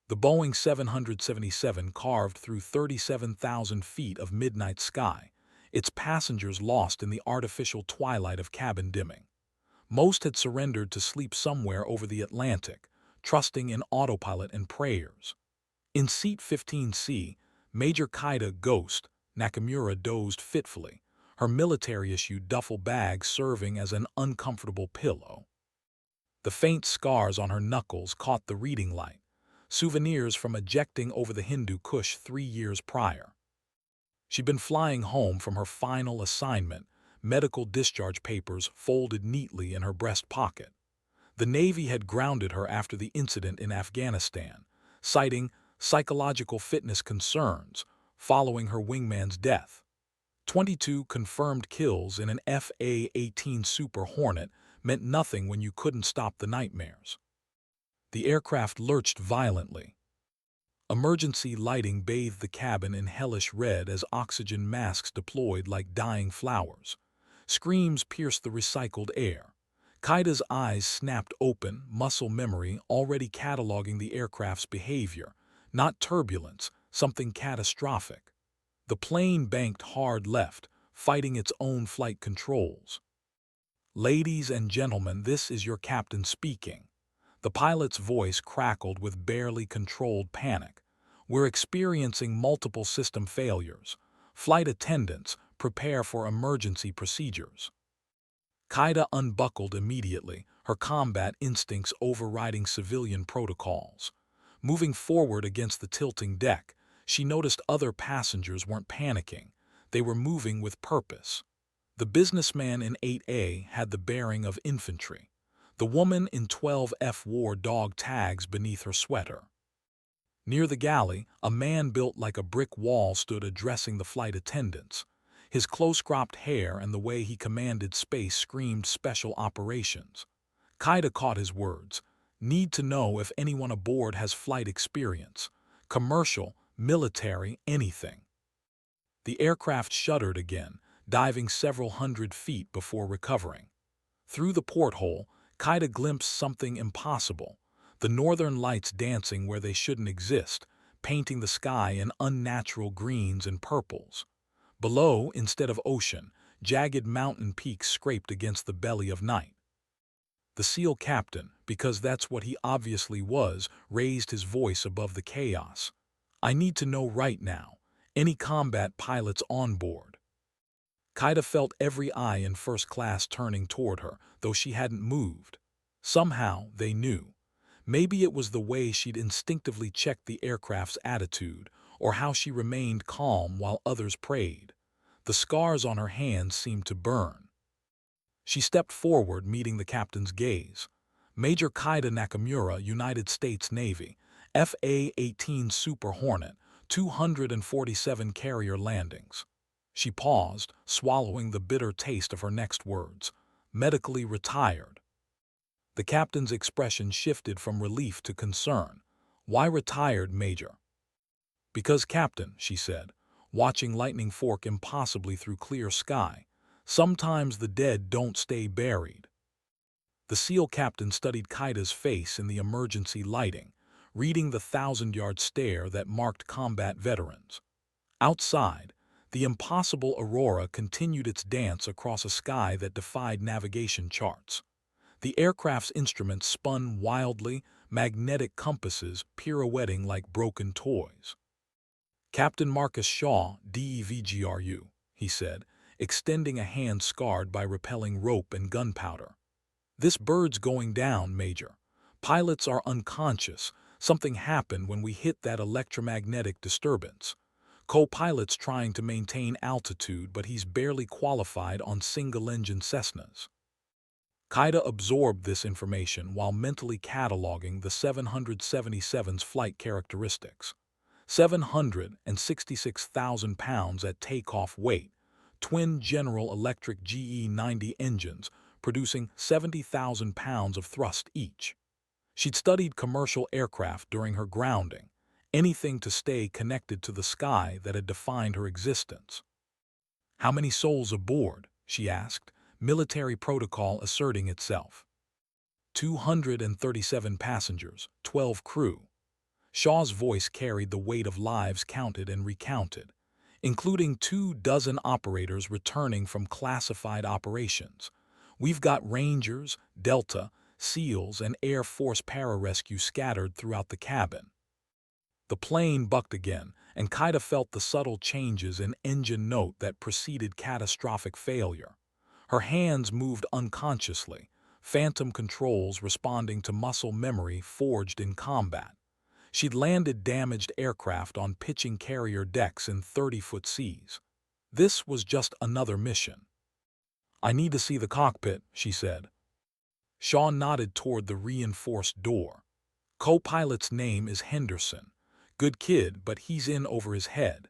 The Boeing 777 carved through 37,000 feet of midnight sky, its passengers lost in the artificial twilight of cabin dimming. Most had surrendered to sleep somewhere over the Atlantic, trusting in autopilot and prayers. In seat 15C, Major Kaida Ghost Nakamura dozed fitfully, her military-issue duffel bag serving as an uncomfortable pillow. The faint scars on her knuckles caught the reading light, souvenirs from ejecting over the Hindu Kush 3 years prior. She'd been flying home from her final assignment, medical discharge papers folded neatly in her breast pocket. The Navy had grounded her after the incident in Afghanistan, citing psychological fitness concerns following her wingman's death. 22 confirmed kills in an FA-18 Super Hornet meant nothing when you couldn't stop the nightmares. The aircraft lurched violently. Emergency lighting bathed the cabin in hellish red as oxygen masks deployed like dying flowers. Screams pierced the recycled air. Kaida's eyes snapped open, muscle memory already cataloging the aircraft's behavior. Not turbulence, something catastrophic. The plane banked hard left, fighting its own flight controls. "Ladies and gentlemen, this is your captain speaking." The pilot's voice crackled with barely controlled panic. "We're experiencing multiple system failures. Flight attendants, prepare for emergency procedures." Kaida unbuckled immediately, her combat instincts overriding civilian protocols. Moving forward against the tilting deck, she noticed other passengers weren't panicking. They were moving with purpose. The businessman in 8A had the bearing of infantry. The woman in 12F wore dog tags beneath her sweater. Near the galley, a man built like a brick wall stood addressing the flight attendants. His close-cropped hair and the way he commanded space screamed special operations. Kaida caught his words. "Need to know if anyone aboard has flight experience. Commercial, military, anything." The aircraft shuddered again, diving several hundred feet before recovering. Through the porthole, Kaida glimpsed something impossible. The northern lights dancing where they shouldn't exist, painting the sky in unnatural greens and purples. Below, instead of ocean, jagged mountain peaks scraped against the belly of night. The SEAL captain, because that's what he obviously was, raised his voice above the chaos. "I need to know right now. Any combat pilots on board?" Kaida felt every eye in first class turning toward her, though she hadn't moved. Somehow, they knew. Maybe it was the way she'd instinctively checked the aircraft's attitude, or how she remained calm while others prayed. The scars on her hands seemed to burn. She stepped forward, meeting the captain's gaze. "Major Kaida Nakamura, United States Navy, FA-18 Super Hornet, 247 carrier landings." She paused, swallowing the bitter taste of her next words. "Medically retired." The captain's expression shifted from relief to concern. "Why retired, Major?" "Because, Captain," she said, watching lightning fork impossibly through clear sky, "sometimes the dead don't stay buried." The SEAL captain studied Kaida's face in the emergency lighting, reading the 1,000-yard stare that marked combat veterans. Outside, the impossible aurora continued its dance across a sky that defied navigation charts. The aircraft's instruments spun wildly, magnetic compasses pirouetting like broken toys. "Captain Marcus Shaw, DEVGRU," he said, extending a hand scarred by repelling rope and gunpowder. "This bird's going down, Major. Pilots are unconscious. Something happened when we hit that electromagnetic disturbance. Co-pilot's trying to maintain altitude, but he's barely qualified on single-engine Cessnas." Kaida absorbed this information while mentally cataloging the 777's flight characteristics. 766,000 pounds at takeoff weight, twin General Electric GE90 engines producing 70,000 pounds of thrust each. She'd studied commercial aircraft during her grounding, anything to stay connected to the sky that had defined her existence. "How many souls aboard?" she asked, military protocol asserting itself. 237 passengers, 12 crew." Shaw's voice carried the weight of lives counted and recounted, including 24 operators returning from classified operations. We've got Rangers, Delta, SEALs, and Air Force pararescue scattered throughout the cabin. The plane bucked again, and Kaida felt the subtle changes in engine note that preceded catastrophic failure. Her hands moved unconsciously, phantom controls responding to muscle memory forged in combat. She'd landed damaged aircraft on pitching carrier decks in 30-foot seas. This was just another mission. "I need to see the cockpit," she said. Shaw nodded toward the reinforced door. Co-pilot's name is Henderson. Good kid, but he's in over his head.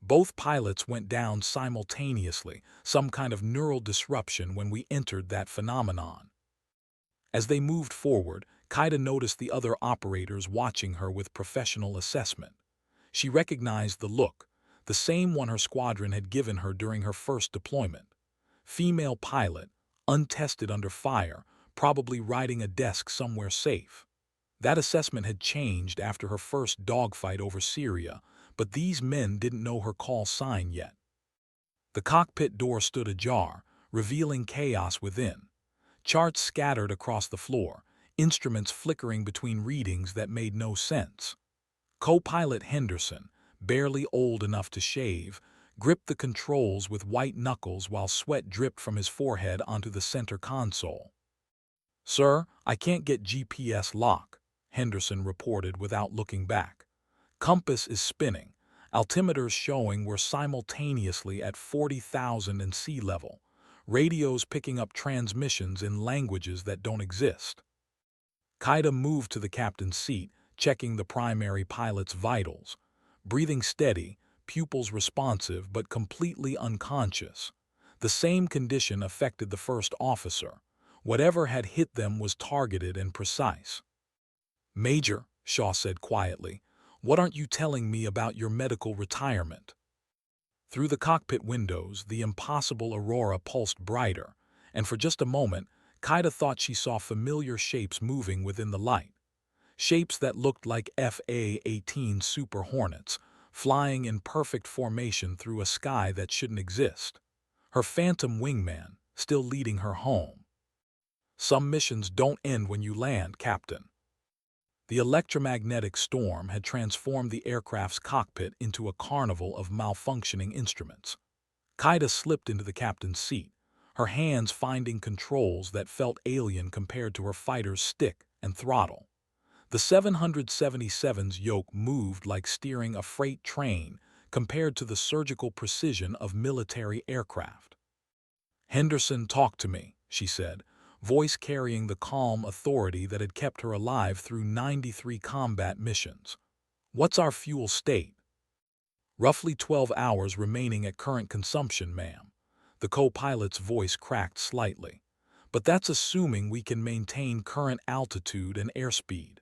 Both pilots went down simultaneously, some kind of neural disruption when we entered that phenomenon. As they moved forward, Kaida noticed the other operators watching her with professional assessment. She recognized the look, the same one her squadron had given her during her first deployment. Female pilot, untested under fire, probably riding a desk somewhere safe. That assessment had changed after her first dogfight over Syria, but these men didn't know her call sign yet. The cockpit door stood ajar, revealing chaos within. Charts scattered across the floor, instruments flickering between readings that made no sense. Co-pilot Henderson, barely old enough to shave, gripped the controls with white knuckles while sweat dripped from his forehead onto the center console. "Sir, I can't get GPS lock," Henderson reported without looking back. "Compass is spinning. Altimeters showing we're simultaneously at 40,000 and sea level. Radios picking up transmissions in languages that don't exist." Kaida moved to the captain's seat, checking the primary pilot's vitals. Breathing steady, pupils responsive but completely unconscious. The same condition affected the first officer. Whatever had hit them was targeted and precise. "Major," Shaw said quietly, "what aren't you telling me about your medical retirement?" Through the cockpit windows, the impossible aurora pulsed brighter, and for just a moment, Kaida thought she saw familiar shapes moving within the light. Shapes that looked like FA-18 Super Hornets, flying in perfect formation through a sky that shouldn't exist. Her phantom wingman, still leading her home. "Some missions don't end when you land, Captain." The electromagnetic storm had transformed the aircraft's cockpit into a carnival of malfunctioning instruments. Kaida slipped into the captain's seat, her hands finding controls that felt alien compared to her fighter's stick and throttle. The 777's yoke moved like steering a freight train compared to the surgical precision of military aircraft. "Henderson, talk to me," she said, voice carrying the calm authority that had kept her alive through 93 combat missions. "What's our fuel state?" "Roughly 12 hours remaining at current consumption, ma'am." The co-pilot's voice cracked slightly. "But that's assuming we can maintain current altitude and airspeed."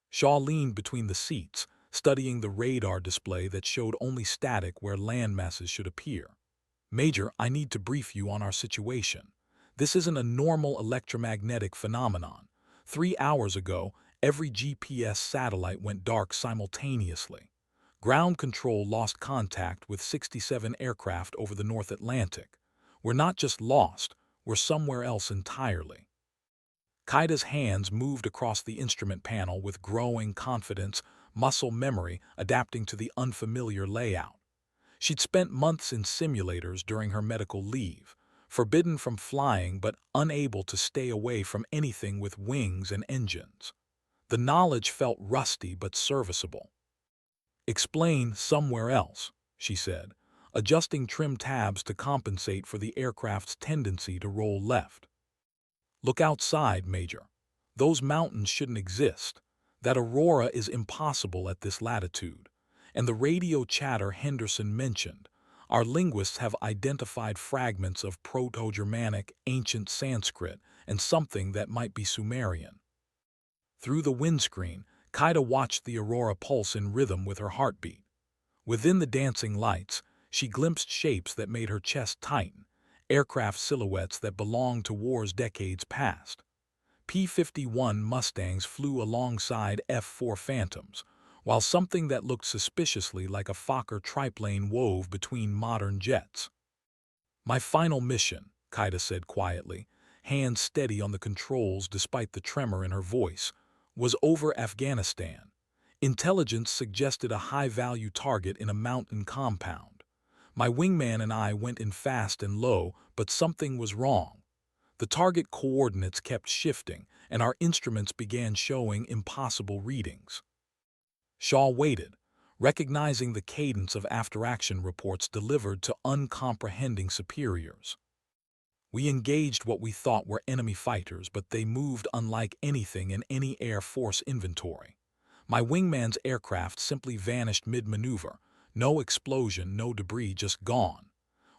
Shaw leaned between the seats, studying the radar display that showed only static where land masses should appear. "Major, I need to brief you on our situation. This isn't a normal electromagnetic phenomenon. 3 hours ago, every GPS satellite went dark simultaneously. Ground control lost contact with 67 aircraft over the North Atlantic. We're not just lost, we're somewhere else entirely." Kaida's hands moved across the instrument panel with growing confidence, muscle memory adapting to the unfamiliar layout. She'd spent months in simulators during her medical leave, forbidden from flying but unable to stay away from anything with wings and engines. The knowledge felt rusty but serviceable. "Explain somewhere else," she said, adjusting trim tabs to compensate for the aircraft's tendency to roll left. "Look outside, Major. Those mountains shouldn't exist. That aurora is impossible at this latitude. And the radio chatter Henderson mentioned, our linguists have identified fragments of Proto-Germanic, ancient Sanskrit, and something that might be Sumerian." Through the windscreen, Kaida watched the aurora pulse in rhythm with her heartbeat. Within the dancing lights, she glimpsed shapes that made her chest tighten, aircraft silhouettes that belonged to wars decades past. P-51 Mustangs flew alongside F-4 Phantoms, while something that looked suspiciously like a Fokker triplane wove between modern jets. "My final mission," Kaida said quietly, hands steady on the controls despite the tremor in her voice, "was over Afghanistan. Intelligence suggested a high-value target in a mountain compound. My wingman and I went in fast and low, but something was wrong. The target coordinates kept shifting, and our instruments began showing impossible readings." Shaw waited, recognizing the cadence of after-action reports delivered to uncomprehending superiors. "We engaged what we thought were enemy fighters, but they moved unlike anything in any Air Force inventory. My wingman's aircraft simply vanished mid-maneuver. No explosion, no debris, just gone.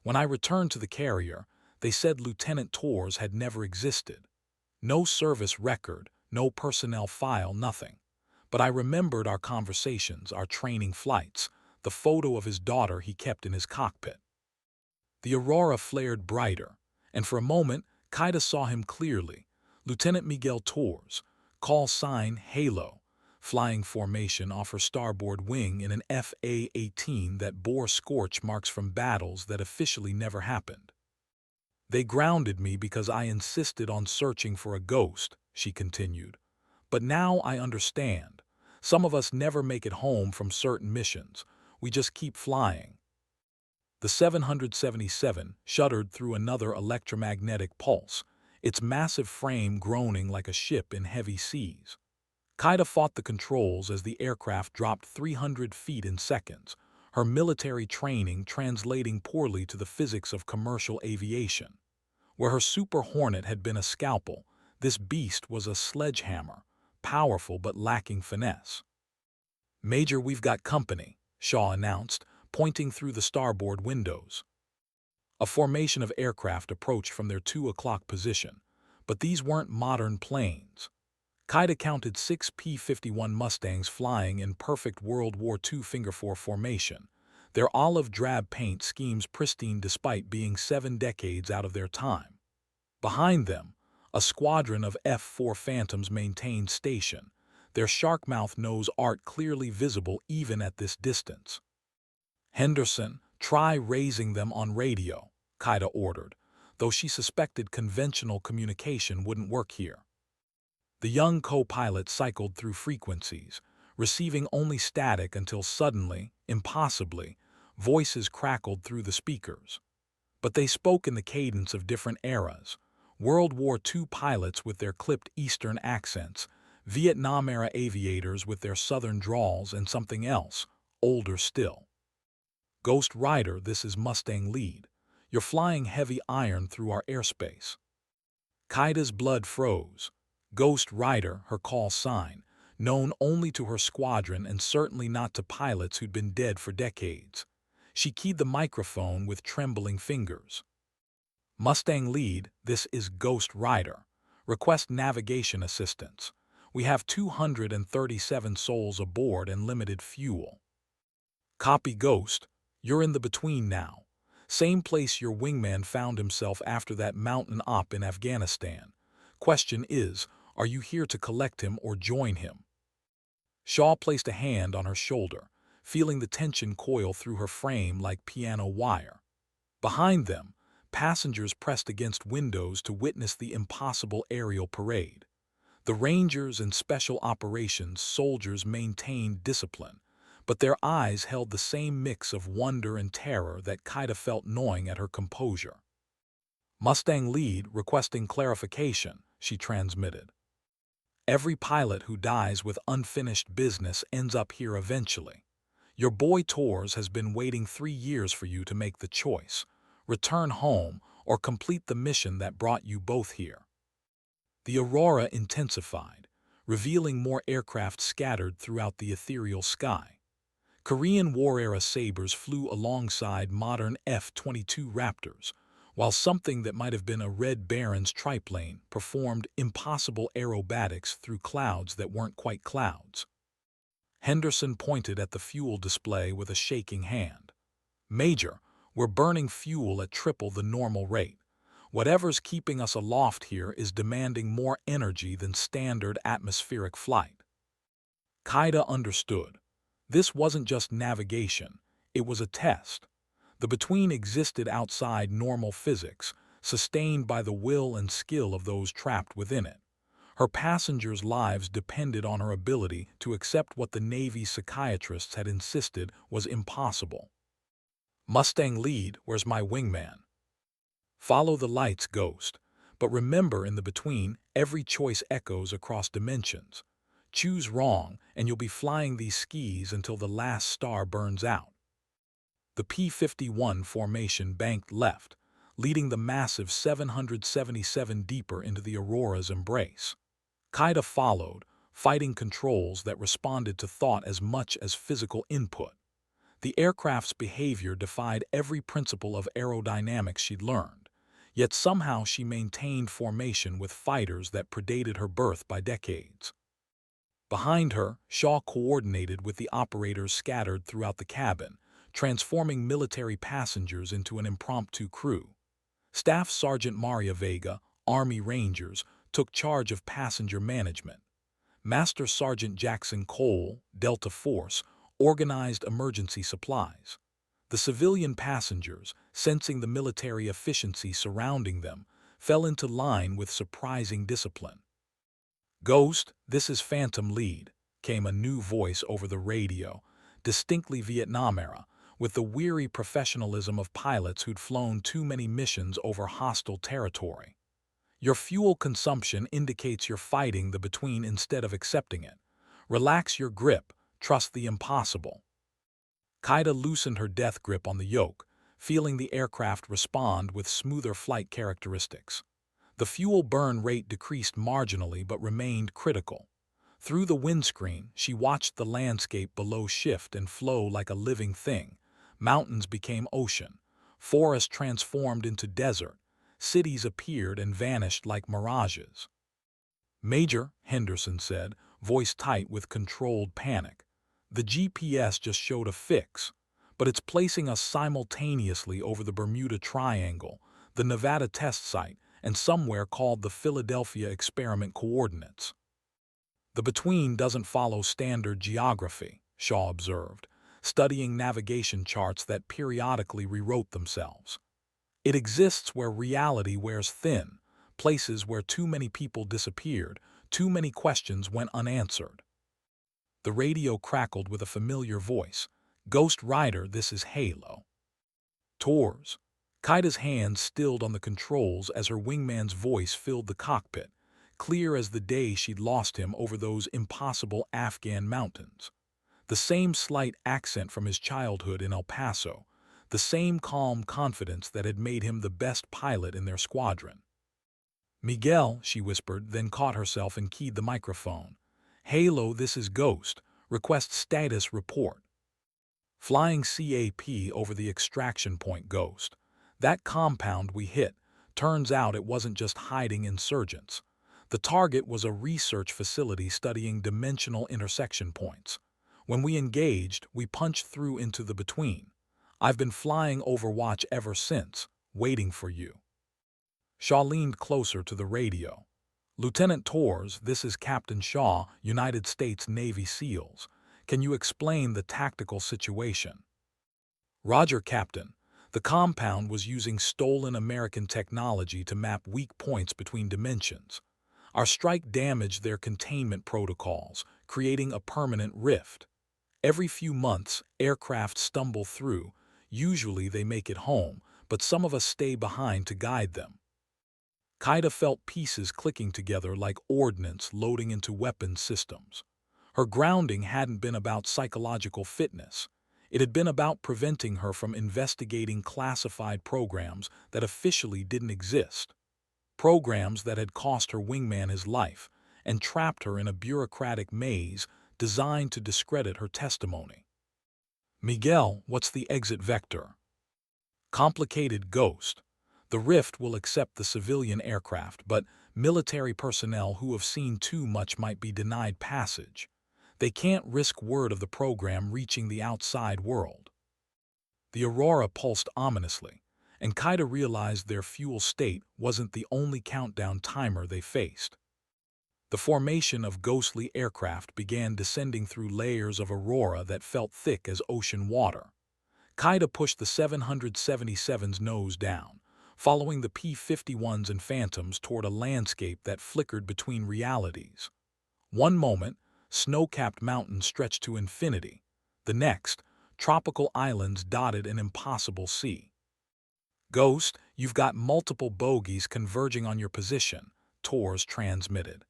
When I returned to the carrier, they said Lieutenant Torres had never existed. No service record, no personnel file, nothing. But I remembered our conversations, our training flights, the photo of his daughter he kept in his cockpit." The aurora flared brighter, and for a moment, Kaida saw him clearly. Lieutenant Miguel Torres, call sign Halo, flying formation off her starboard wing in an FA-18 that bore scorch marks from battles that officially never happened. "They grounded me because I insisted on searching for a ghost," she continued. "But now I understand. Some of us never make it home from certain missions. We just keep flying." The 777 shuddered through another electromagnetic pulse, its massive frame groaning like a ship in heavy seas. Kaida fought the controls as the aircraft dropped 300 feet in seconds, her military training translating poorly to the physics of commercial aviation. Where her Super Hornet had been a scalpel, this beast was a sledgehammer, powerful but lacking finesse. "Major, we've got company," Shaw announced, pointing through the starboard windows. A formation of aircraft approached from their 2 o'clock position, but these weren't modern planes. Kaida counted 6 P-51 Mustangs flying in perfect World War II finger-4 formation, their olive-drab paint schemes pristine despite being 7 decades out of their time. Behind them, a squadron of F-4 Phantoms maintained station, their shark-mouth nose art clearly visible even at this distance. "Henderson, try raising them on radio," Kaida ordered, though she suspected conventional communication wouldn't work here. The young co-pilot cycled through frequencies, receiving only static until suddenly, impossibly, voices crackled through the speakers. But they spoke in the cadence of different eras: World War II pilots with their clipped Eastern accents, Vietnam-era aviators with their Southern drawls, and something else, older still. "Ghost Rider, this is Mustang Lead. You're flying heavy iron through our airspace." Kaida's blood froze. Ghost Rider, her call sign, known only to her squadron and certainly not to pilots who'd been dead for decades. She keyed the microphone with trembling fingers. "Mustang Lead, this is Ghost Rider. Request navigation assistance. We have 237 souls aboard and limited fuel." "Copy, Ghost. You're in the between now. Same place your wingman found himself after that mountain op in Afghanistan. Question is, are you here to collect him or join him?" Shaw placed a hand on her shoulder, feeling the tension coil through her frame like piano wire. Behind them, passengers pressed against windows to witness the impossible aerial parade. The Rangers and Special Operations soldiers maintained discipline, but their eyes held the same mix of wonder and terror that Kaida felt gnawing at her composure. "Mustang Lead requesting clarification," she transmitted. "Every pilot who dies with unfinished business ends up here eventually. Your boy Torres has been waiting 3 years for you to make the choice: return home or complete the mission that brought you both here." The aurora intensified, revealing more aircraft scattered throughout the ethereal sky. Korean War-era Sabres flew alongside modern F-22 Raptors, while something that might have been a Red Baron's triplane performed impossible aerobatics through clouds that weren't quite clouds. Henderson pointed at the fuel display with a shaking hand. "Major, we're burning fuel at triple the normal rate. Whatever's keeping us aloft here is demanding more energy than standard atmospheric flight." Kaida understood. This wasn't just navigation, it was a test. The between existed outside normal physics, sustained by the will and skill of those trapped within it. Her passengers' lives depended on her ability to accept what the Navy's psychiatrists had insisted was impossible. Mustang lead, where's my wingman? Follow the lights, Ghost. But remember, in the between, every choice echoes across dimensions. Choose wrong, and you'll be flying these skis until the last star burns out. The P-51 formation banked left, leading the massive 777 deeper into the Aurora's embrace. Qaeda followed, fighting controls that responded to thought as much as physical input. The aircraft's behavior defied every principle of aerodynamics she'd learned, yet somehow she maintained formation with fighters that predated her birth by decades. Behind her, Shaw coordinated with the operators scattered throughout the cabin, transforming military passengers into an impromptu crew. Staff Sergeant Maria Vega, Army Rangers, took charge of passenger management. Master Sergeant Jackson Cole, Delta Force, organized emergency supplies. The civilian passengers, sensing the military efficiency surrounding them, fell into line with surprising discipline. "Ghost, this is Phantom Lead," came a new voice over the radio, distinctly Vietnam-era, with the weary professionalism of pilots who'd flown too many missions over hostile territory. "Your fuel consumption indicates you're fighting the between instead of accepting it. Relax your grip, trust the impossible." Qaeda loosened her death grip on the yoke, feeling the aircraft respond with smoother flight characteristics. The fuel burn rate decreased marginally but remained critical. Through the windscreen, she watched the landscape below shift and flow like a living thing. Mountains became ocean, forests transformed into desert, cities appeared and vanished like mirages. "Major," Henderson said, voice tight with controlled panic, "the GPS just showed a fix, but it's placing us simultaneously over the Bermuda Triangle, the Nevada test site, and somewhere called the Philadelphia experiment coordinates." "The between doesn't follow standard geography," Shaw observed, studying navigation charts that periodically rewrote themselves. "It exists where reality wears thin, places where too many people disappeared, too many questions went unanswered." The radio crackled with a familiar voice. "Ghost Rider, this is Halo." "Tours." Qaeda's hands stilled on the controls as her wingman's voice filled the cockpit, clear as the day she'd lost him over those impossible Afghan mountains. The same slight accent from his childhood in El Paso, the same calm confidence that had made him the best pilot in their squadron. "Miguel," she whispered, then caught herself and keyed the microphone. "Halo, this is Ghost. Request status report." "Flying CAP over the extraction point, Ghost. That compound we hit, turns out it wasn't just hiding insurgents. The target was a research facility studying dimensional intersection points. When we engaged, we punched through into the between. I've been flying Overwatch ever since, waiting for you." Shaw leaned closer to the radio. "Lieutenant Torres, this is Captain Shaw, United States Navy SEALs. Can you explain the tactical situation?" "Roger, Captain. The compound was using stolen American technology to map weak points between dimensions. Our strike damaged their containment protocols, creating a permanent rift. Every few months, aircraft stumble through. Usually they make it home, but some of us stay behind to guide them." Qaeda felt pieces clicking together like ordnance loading into weapons systems. Her grounding hadn't been about psychological fitness. It had been about preventing her from investigating classified programs that officially didn't exist. Programs that had cost her wingman his life and trapped her in a bureaucratic maze designed to discredit her testimony. "Miguel, what's the exit vector?" "Complicated, Ghost. The Rift will accept the civilian aircraft, but military personnel who have seen too much might be denied passage. They can't risk word of the program reaching the outside world." The Aurora pulsed ominously, and Qaeda realized their fuel state wasn't the only countdown timer they faced. The formation of ghostly aircraft began descending through layers of aurora that felt thick as ocean water. Qaeda pushed the 777's nose down, following the P-51s and Phantoms toward a landscape that flickered between realities. One moment, snow-capped mountains stretched to infinity. The next, tropical islands dotted an impossible sea. "Ghost, you've got multiple bogies converging on your position," Tors transmitted.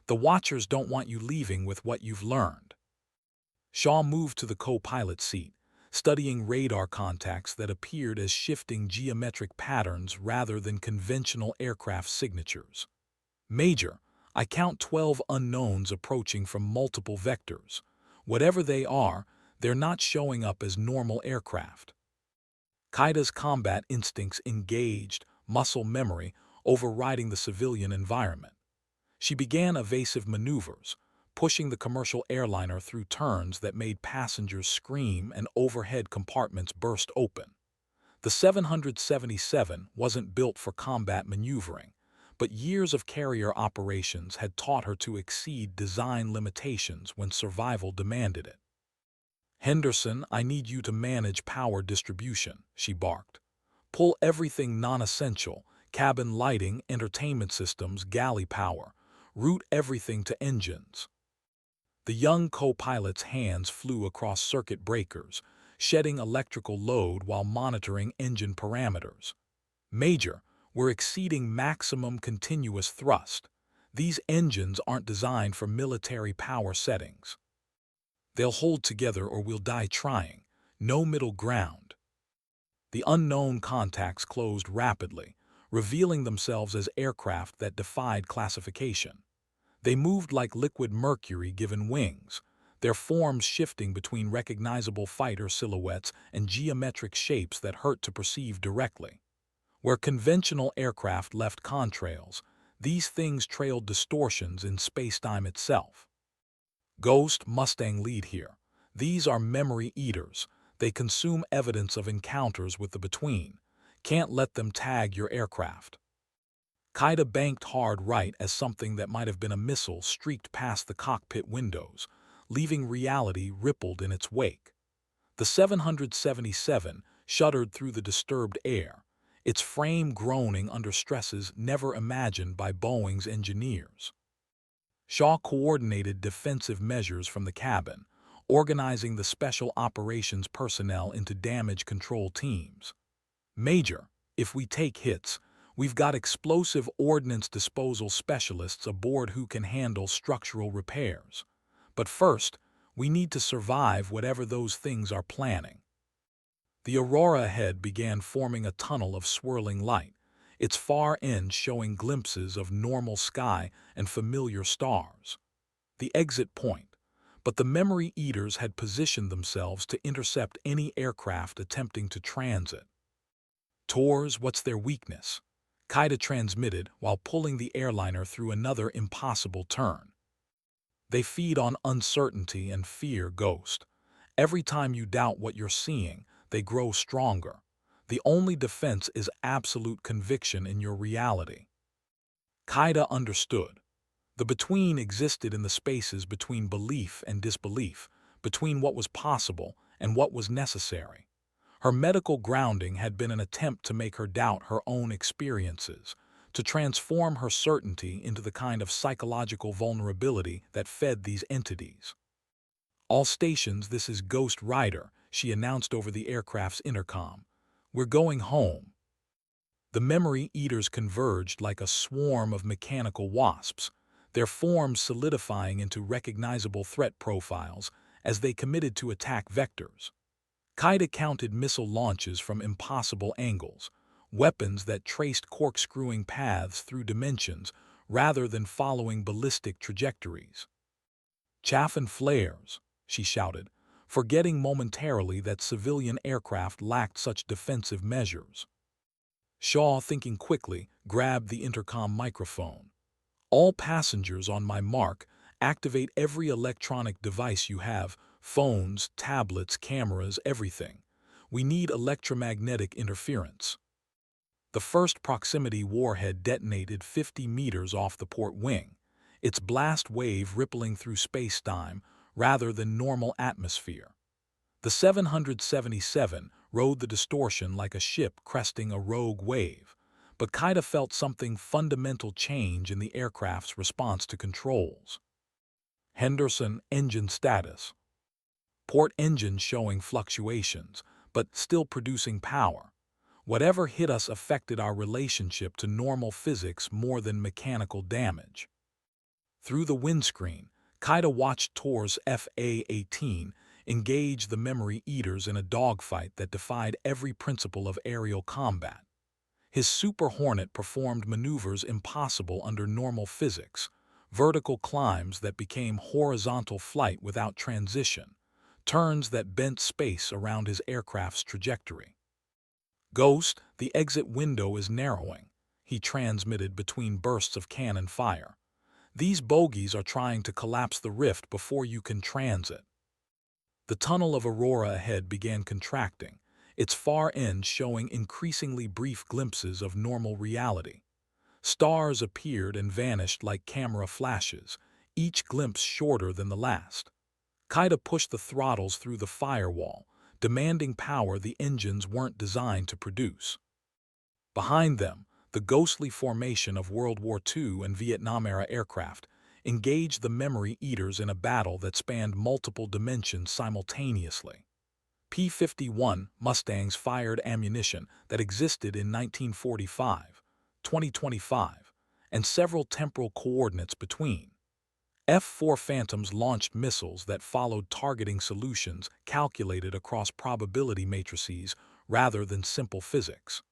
"The Watchers don't want you leaving with what you've learned." Shaw moved to the co-pilot seat, studying radar contacts that appeared as shifting geometric patterns rather than conventional aircraft signatures. "Major, I count 12 unknowns approaching from multiple vectors. Whatever they are, they're not showing up as normal aircraft." Qaida's combat instincts engaged, muscle memory overriding the civilian environment. She began evasive maneuvers, pushing the commercial airliner through turns that made passengers scream and overhead compartments burst open. The 777 wasn't built for combat maneuvering, but years of carrier operations had taught her to exceed design limitations when survival demanded it. "Henderson, I need you to manage power distribution," she barked. "Pull everything non-essential, cabin lighting, entertainment systems, galley power. Route everything to engines." The young co-pilot's hands flew across circuit breakers, shedding electrical load while monitoring engine parameters. "Major, we're exceeding maximum continuous thrust. These engines aren't designed for military power settings. They'll hold together or we'll die trying. No middle ground." The unknown contacts closed rapidly, revealing themselves as aircraft that defied classification. They moved like liquid mercury given wings, their forms shifting between recognizable fighter silhouettes and geometric shapes that hurt to perceive directly. Where conventional aircraft left contrails, these things trailed distortions in spacetime itself. "Ghost, Mustang lead here. These are memory eaters. They consume evidence of encounters with the between. Can't let them tag your aircraft." Qaeda banked hard right as something that might have been a missile streaked past the cockpit windows, leaving reality rippled in its wake. The 777 shuddered through the disturbed air, its frame groaning under stresses never imagined by Boeing's engineers. Shaw coordinated defensive measures from the cabin, organizing the special operations personnel into damage control teams. "Major, if we take hits, we've got explosive ordnance disposal specialists aboard who can handle structural repairs. But first, we need to survive whatever those things are planning." The aurora ahead began forming a tunnel of swirling light, its far end showing glimpses of normal sky and familiar stars. The exit point, but the memory eaters had positioned themselves to intercept any aircraft attempting to transit. "Tors, what's their weakness?" Qaeda transmitted while pulling the airliner through another impossible turn. "They feed on uncertainty and fear, Ghost. Every time you doubt what you're seeing, they grow stronger. The only defense is absolute conviction in your reality." Qaeda understood. The between existed in the spaces between belief and disbelief, between what was possible and what was necessary. Her medical grounding had been an attempt to make her doubt her own experiences, to transform her certainty into the kind of psychological vulnerability that fed these entities. "All stations, this is Ghost Rider," she announced over the aircraft's intercom. "We're going home." The memory eaters converged like a swarm of mechanical wasps, their forms solidifying into recognizable threat profiles as they committed to attack vectors. Qaeda counted missile launches from impossible angles, weapons that traced corkscrewing paths through dimensions rather than following ballistic trajectories. "Chaff and flares," she shouted, forgetting momentarily that civilian aircraft lacked such defensive measures. Shaw, thinking quickly, grabbed the intercom microphone. "All passengers on my mark, activate every electronic device you have, phones, tablets, cameras, everything. We need electromagnetic interference." The first proximity warhead detonated 50 meters off the port wing, its blast wave rippling through space-time rather than normal atmosphere. The 777 rode the distortion like a ship cresting a rogue wave, but Kaida felt something fundamental change in the aircraft's response to controls. Henderson engine status. Port engine showing fluctuations, but still producing power. Whatever hit us affected our relationship to normal physics more than mechanical damage. Through the windscreen, Kaida watched Tor's FA-18 engage the memory eaters in a dogfight that defied every principle of aerial combat. His Super Hornet performed maneuvers impossible under normal physics, vertical climbs that became horizontal flight without transition, turns that bent space around his aircraft's trajectory. "Ghost, the exit window is narrowing," he transmitted between bursts of cannon fire. "These bogies are trying to collapse the rift before you can transit." The tunnel of Aurora ahead began contracting, its far end showing increasingly brief glimpses of normal reality. Stars appeared and vanished like camera flashes, each glimpse shorter than the last. Kaida pushed the throttles through the firewall, demanding power the engines weren't designed to produce. Behind them, the ghostly formation of World War II and Vietnam-era aircraft engaged the memory eaters in a battle that spanned multiple dimensions simultaneously. P-51 Mustangs fired ammunition that existed in 1945, 2025, and several temporal coordinates between. F-4 Phantoms launched missiles that followed targeting solutions calculated across probability matrices rather than simple physics.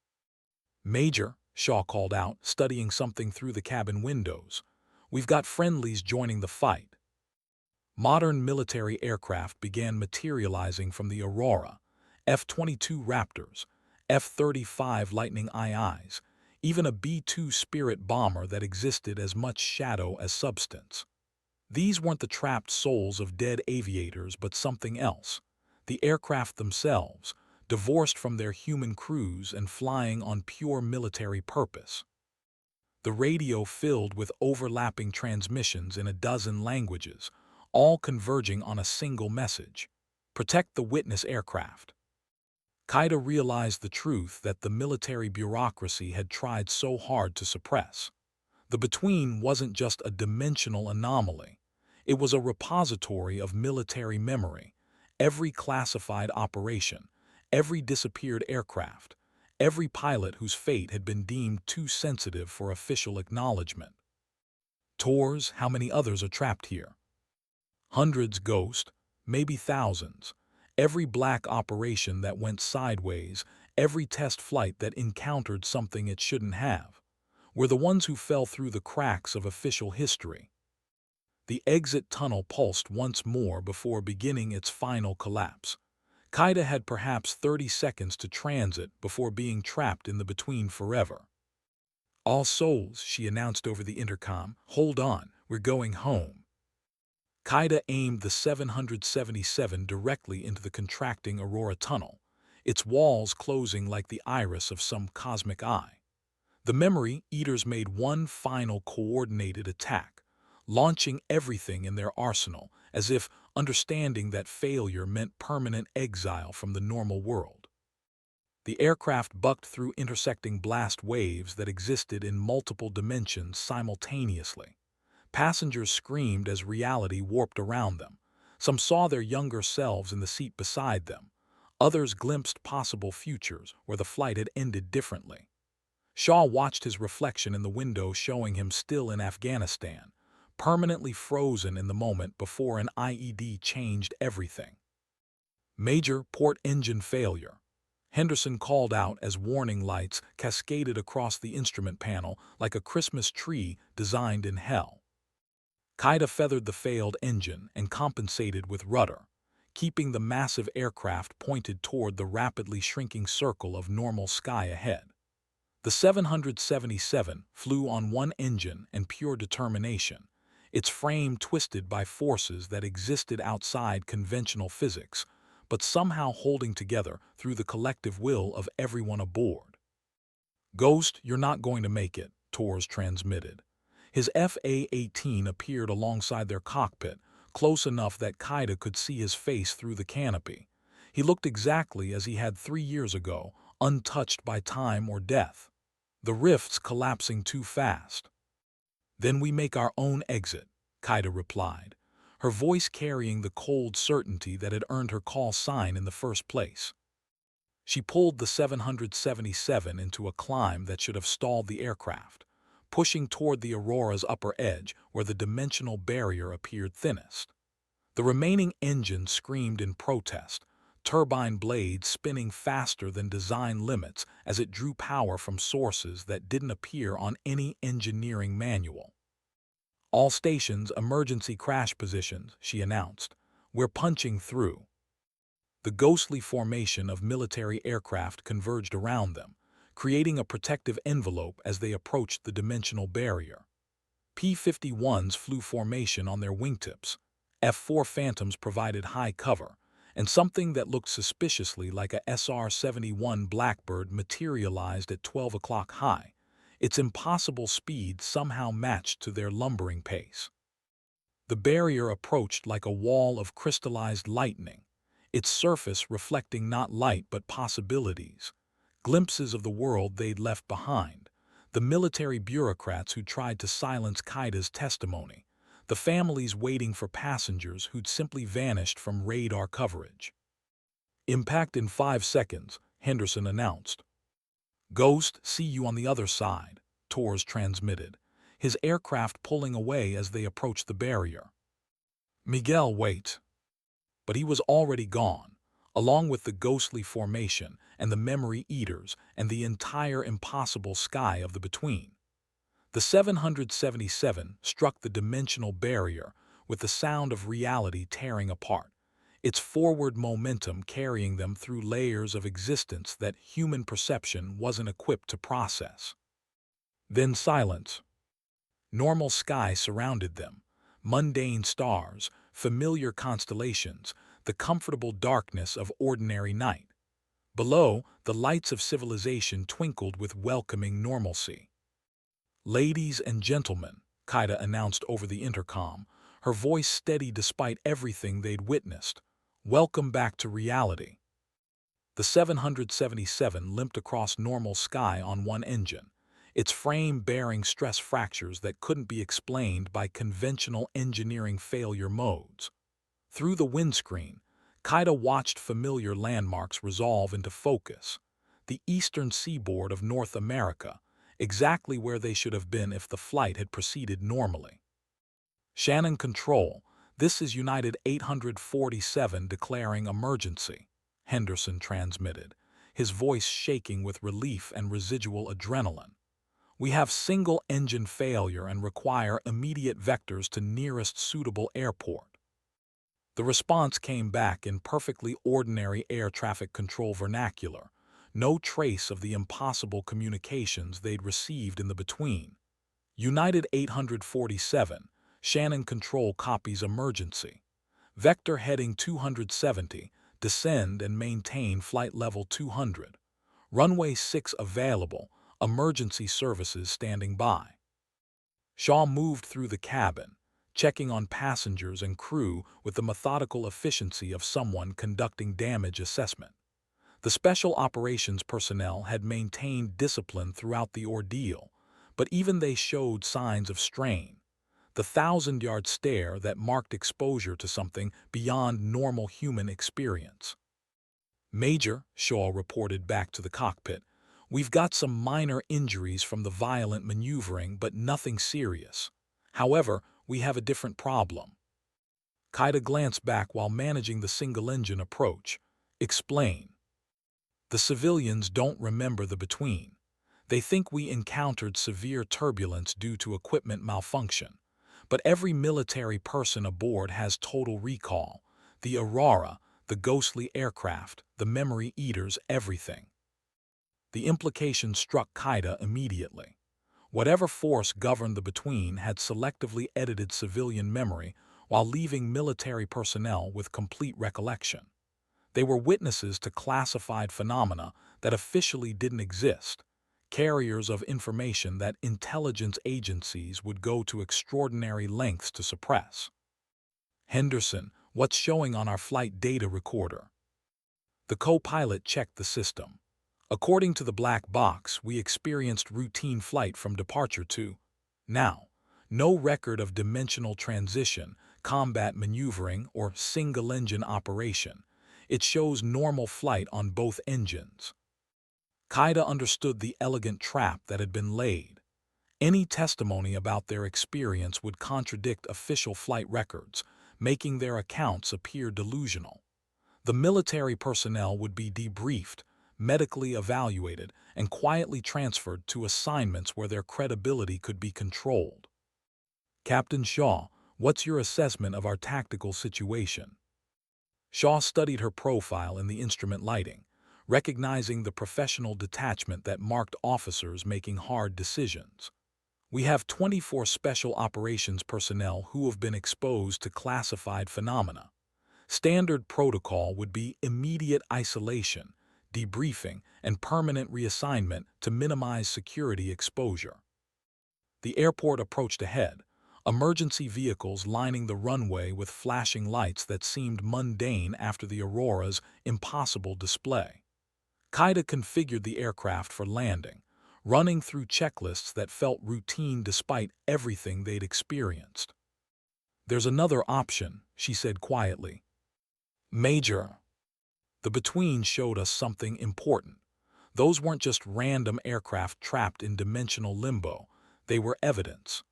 "Major," Shaw called out, studying something through the cabin windows, "we've got friendlies joining the fight." Modern military aircraft began materializing from the Aurora, F-22 Raptors, F-35 Lightning IIs, even a B-2 Spirit bomber that existed as much shadow as substance. These weren't the trapped souls of dead aviators but something else, the aircraft themselves, divorced from their human crews and flying on pure military purpose. The radio filled with overlapping transmissions in a dozen languages, all converging on a single message: protect the witness aircraft. Kaida realized the truth that the military bureaucracy had tried so hard to suppress. The between wasn't just a dimensional anomaly. It was a repository of military memory, every classified operation, every disappeared aircraft, every pilot whose fate had been deemed too sensitive for official acknowledgement. "Tors, how many others are trapped here?" "Hundreds, Ghost, maybe thousands. Every black operation that went sideways, every test flight that encountered something it shouldn't have. We're the ones who fell through the cracks of official history." The exit tunnel pulsed once more before beginning its final collapse. Kaida had perhaps 30 seconds to transit before being trapped in the between forever. "All souls," she announced over the intercom, "hold on, we're going home." Kaida aimed the 777 directly into the contracting Aurora tunnel, its walls closing like the iris of some cosmic eye. The memory eaters made one final coordinated attack, launching everything in their arsenal as if understanding that failure meant permanent exile from the normal world. The aircraft bucked through intersecting blast waves that existed in multiple dimensions simultaneously. Passengers screamed as reality warped around them. Some saw their younger selves in the seat beside them. Others glimpsed possible futures where the flight had ended differently. Shaw watched his reflection in the window, showing him still in Afghanistan, permanently frozen in the moment before an IED changed everything. "Major, port engine failure," Henderson called out as warning lights cascaded across the instrument panel like a Christmas tree designed in hell. Kaida feathered the failed engine and compensated with rudder, keeping the massive aircraft pointed toward the rapidly shrinking circle of normal sky ahead. The 777 flew on one engine and pure determination, its frame twisted by forces that existed outside conventional physics, but somehow holding together through the collective will of everyone aboard. "Ghost, you're not going to make it," Tors transmitted. His FA-18 appeared alongside their cockpit, close enough that Kaida could see his face through the canopy. He looked exactly as he had 3 years ago, untouched by time or death. The rift's collapsing too fast. Then we make our own exit, Kaida replied, her voice carrying the cold certainty that had earned her call sign in the first place. She pulled the 777 into a climb that should have stalled the aircraft, pushing toward the Aurora's upper edge where the dimensional barrier appeared thinnest. The remaining engine screamed in protest, turbine blades spinning faster than design limits as it drew power from sources that didn't appear on any engineering manual. "All stations, emergency crash positions," she announced. "We're punching through." The ghostly formation of military aircraft converged around them, creating a protective envelope as they approached the dimensional barrier. P-51s flew formation on their wingtips. F-4 Phantoms provided high cover, and something that looked suspiciously like a SR-71 Blackbird materialized at 12 o'clock high, its impossible speed somehow matched to their lumbering pace. The barrier approached like a wall of crystallized lightning, its surface reflecting not light but possibilities, glimpses of the world they'd left behind, the military bureaucrats who tried to silence Kaida's testimony, the families waiting for passengers who'd simply vanished from radar coverage. "Impact in 5 seconds, Henderson announced. "Ghost, see you on the other side," Torres transmitted, his aircraft pulling away as they approached the barrier. "Miguel, wait." But he was already gone, along with the ghostly formation and the memory eaters and the entire impossible sky of the between. The 777 struck the dimensional barrier with the sound of reality tearing apart, its forward momentum carrying them through layers of existence that human perception wasn't equipped to process. Then silence. Normal sky surrounded them, mundane stars, familiar constellations, the comfortable darkness of ordinary night. Below, the lights of civilization twinkled with welcoming normalcy. "Ladies and gentlemen," Kaida announced over the intercom, her voice steady despite everything they'd witnessed, "welcome back to reality." The 777 limped across normal sky on one engine, its frame bearing stress fractures that couldn't be explained by conventional engineering failure modes. Through the windscreen, Kaida watched familiar landmarks resolve into focus, the eastern seaboard of North America, exactly where they should have been if the flight had proceeded normally. "Shannon Control, this is United 847 declaring emergency," Henderson transmitted, his voice shaking with relief and residual adrenaline. "We have single-engine failure and require immediate vectors to nearest suitable airport." The response came back in perfectly ordinary air traffic control vernacular, no trace of the impossible communications they'd received in the between. "United 847, Shannon Control copies emergency. Vector heading 270, descend and maintain flight level 200. Runway 6 available, emergency services standing by." Shaw moved through the cabin, checking on passengers and crew with the methodical efficiency of someone conducting damage assessment. The special operations personnel had maintained discipline throughout the ordeal, but even they showed signs of strain, the 1,000-yard stare that marked exposure to something beyond normal human experience. "Major," Shaw reported back to the cockpit, "we've got some minor injuries from the violent maneuvering, but nothing serious. However, we have a different problem." Kaida glanced back while managing the single-engine approach. "Explain." "The civilians don't remember the between. They think we encountered severe turbulence due to equipment malfunction. But every military person aboard has total recall. The Aurora, the ghostly aircraft, the memory eaters, everything." The implication struck Kaida immediately. Whatever force governed the between had selectively edited civilian memory while leaving military personnel with complete recollection. They were witnesses to classified phenomena that officially didn't exist, carriers of information that intelligence agencies would go to extraordinary lengths to suppress. Henderson, what's showing on our flight data recorder? The co-pilot checked the system. According to the black box, we experienced routine flight from departure to now. No record of dimensional transition, combat maneuvering, or single-engine operation. It shows normal flight on both engines. Qaeda understood the elegant trap that had been laid. Any testimony about their experience would contradict official flight records, making their accounts appear delusional. The military personnel would be debriefed, medically evaluated, and quietly transferred to assignments where their credibility could be controlled. Captain Shaw, what's your assessment of our tactical situation? Shaw studied her profile in the instrument lighting, recognizing the professional detachment that marked officers making hard decisions. We have 24 special operations personnel who have been exposed to classified phenomena. Standard protocol would be immediate isolation, debriefing, and permanent reassignment to minimize security exposure. The airport approached ahead, emergency vehicles lining the runway with flashing lights that seemed mundane after the Aurora's impossible display. Qaeda configured the aircraft for landing, running through checklists that felt routine despite everything they'd experienced. "There's another option," she said quietly. "Major." The between showed us something important. Those weren't just random aircraft trapped in dimensional limbo. They were evidence.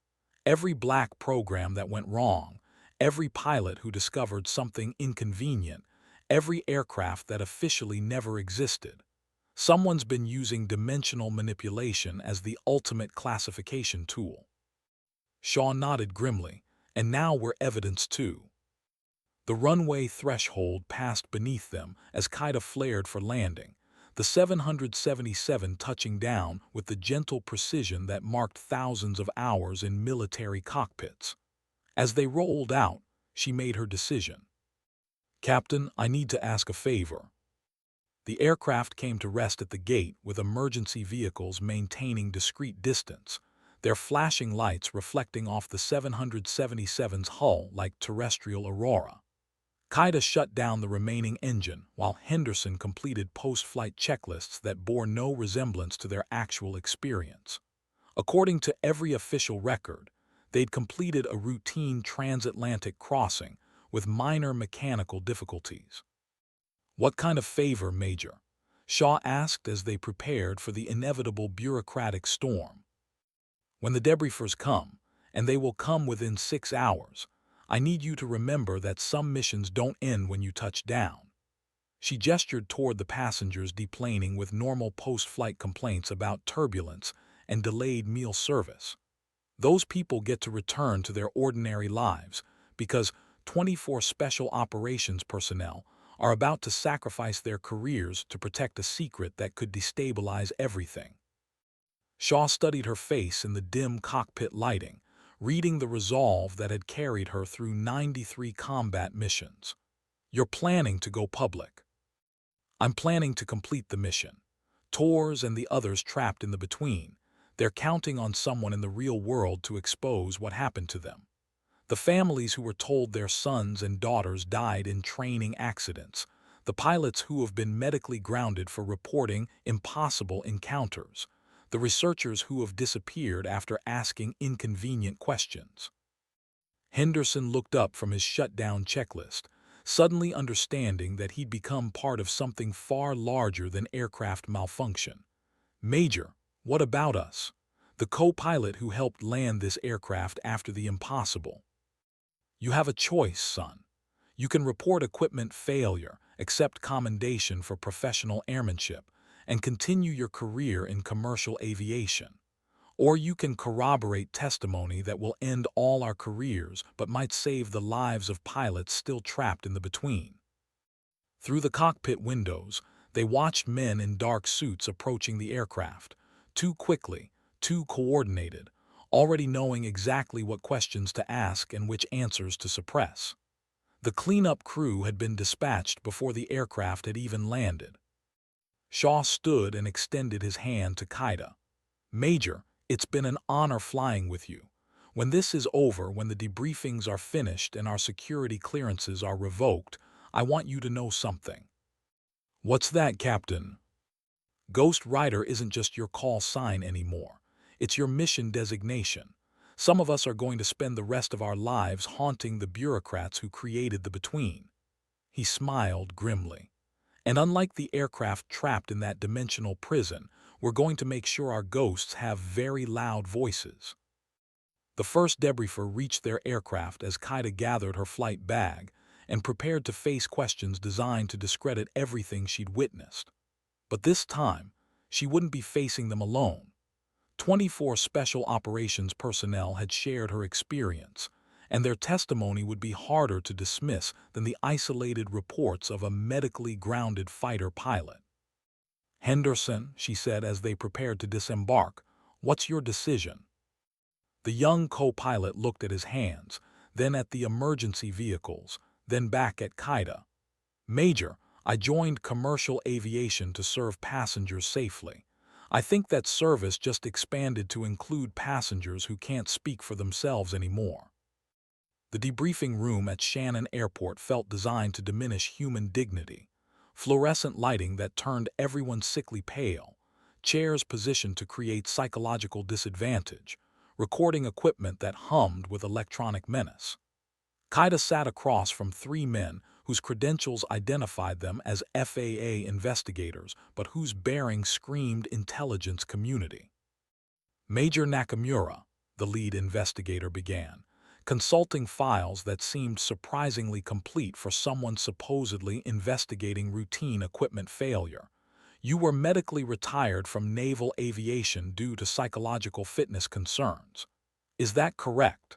Every black program that went wrong, every pilot who discovered something inconvenient, every aircraft that officially never existed. Someone's been using dimensional manipulation as the ultimate classification tool. Shaw nodded grimly, and now we're evidence too. The runway threshold passed beneath them as Qaeda flared for landing, the 777 touching down with the gentle precision that marked thousands of hours in military cockpits. As they rolled out, she made her decision. "Captain, I need to ask a favor." The aircraft came to rest at the gate with emergency vehicles maintaining discreet distance, their flashing lights reflecting off the 777's hull like terrestrial aurora. Qaeda shut down the remaining engine while Henderson completed post-flight checklists that bore no resemblance to their actual experience. According to every official record, they'd completed a routine transatlantic crossing with minor mechanical difficulties. "What kind of favor, Major?" Shaw asked as they prepared for the inevitable bureaucratic storm. "When the debriefers come, and they will come within 6 hours, I need you to remember that some missions don't end when you touch down." She gestured toward the passengers deplaning with normal post-flight complaints about turbulence and delayed meal service. Those people get to return to their ordinary lives because 24 special operations personnel are about to sacrifice their careers to protect a secret that could destabilize everything. Shaw studied her face in the dim cockpit lighting, reading the resolve that had carried her through 93 combat missions. "You're planning to go public." "I'm planning to complete the mission." Tours and the others trapped in the between, they're counting on someone in the real world to expose what happened to them. The families who were told their sons and daughters died in training accidents, the pilots who have been medically grounded for reporting impossible encounters, the researchers who have disappeared after asking inconvenient questions. Henderson looked up from his shutdown checklist, suddenly understanding that he'd become part of something far larger than aircraft malfunction. "Major, what about us? The co-pilot who helped land this aircraft after the impossible." "You have a choice, son. You can report equipment failure, accept commendation for professional airmanship, and continue your career in commercial aviation. Or you can corroborate testimony that will end all our careers but might save the lives of pilots still trapped in the between." Through the cockpit windows, they watched men in dark suits approaching the aircraft, too quickly, too coordinated, already knowing exactly what questions to ask and which answers to suppress. The cleanup crew had been dispatched before the aircraft had even landed. Shaw stood and extended his hand to Qaeda. Major, it's been an honor flying with you. When this is over, when the debriefings are finished and our security clearances are revoked, I want you to know something. What's that, Captain? Ghost Rider isn't just your call sign anymore. It's your mission designation. Some of us are going to spend the rest of our lives haunting the bureaucrats who created the between. He smiled grimly. And unlike the aircraft trapped in that dimensional prison, we're going to make sure our ghosts have very loud voices. The first debriefer reached their aircraft as Kaida gathered her flight bag and prepared to face questions designed to discredit everything she'd witnessed. But this time, she wouldn't be facing them alone. 24 Special Operations personnel had shared her experience, and their testimony would be harder to dismiss than the isolated reports of a medically grounded fighter pilot. Henderson, she said as they prepared to disembark, what's your decision? The young co-pilot looked at his hands, then at the emergency vehicles, then back at Kaida. Major, I joined commercial aviation to serve passengers safely. I think that service just expanded to include passengers who can't speak for themselves anymore. The debriefing room at Shannon Airport felt designed to diminish human dignity. Fluorescent lighting that turned everyone sickly pale, chairs positioned to create psychological disadvantage, recording equipment that hummed with electronic menace. Kaida sat across from three men whose credentials identified them as FAA investigators, but whose bearing screamed intelligence community. Major Nakamura, the lead investigator, began, consulting files that seemed surprisingly complete for someone supposedly investigating routine equipment failure. You were medically retired from naval aviation due to psychological fitness concerns. Is that correct?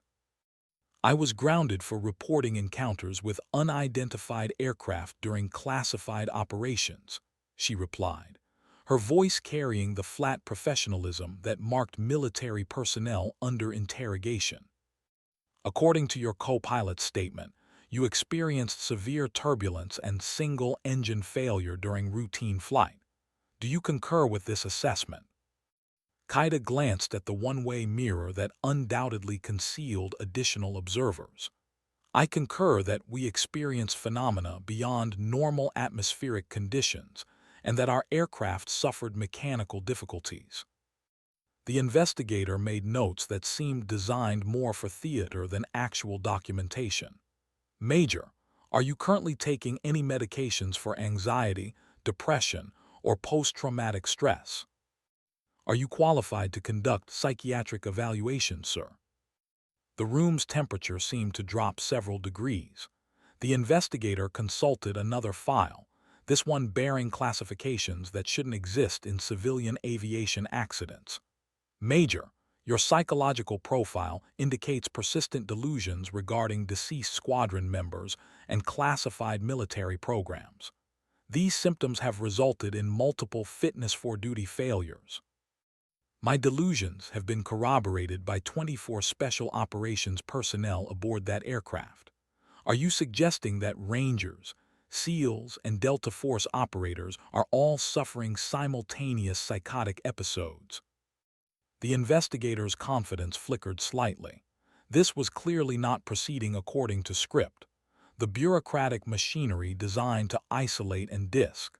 I was grounded for reporting encounters with unidentified aircraft during classified operations, she replied, her voice carrying the flat professionalism that marked military personnel under interrogation. According to your co-pilot's statement, you experienced severe turbulence and single-engine failure during routine flight. Do you concur with this assessment? Kaida glanced at the one-way mirror that undoubtedly concealed additional observers. I concur that we experience phenomena beyond normal atmospheric conditions and that our aircraft suffered mechanical difficulties. The investigator made notes that seemed designed more for theater than actual documentation. Major, are you currently taking any medications for anxiety, depression, or post-traumatic stress? Are you qualified to conduct psychiatric evaluation, sir? The room's temperature seemed to drop several degrees. The investigator consulted another file, this one bearing classifications that shouldn't exist in civilian aviation accidents. Major, your psychological profile indicates persistent delusions regarding deceased squadron members and classified military programs. These symptoms have resulted in multiple fitness for duty failures. My delusions have been corroborated by 24 Special Operations personnel aboard that aircraft. Are you suggesting that Rangers, SEALs, and Delta Force operators are all suffering simultaneous psychotic episodes? The investigator's confidence flickered slightly. This was clearly not proceeding according to script. The bureaucratic machinery designed to isolate and disk.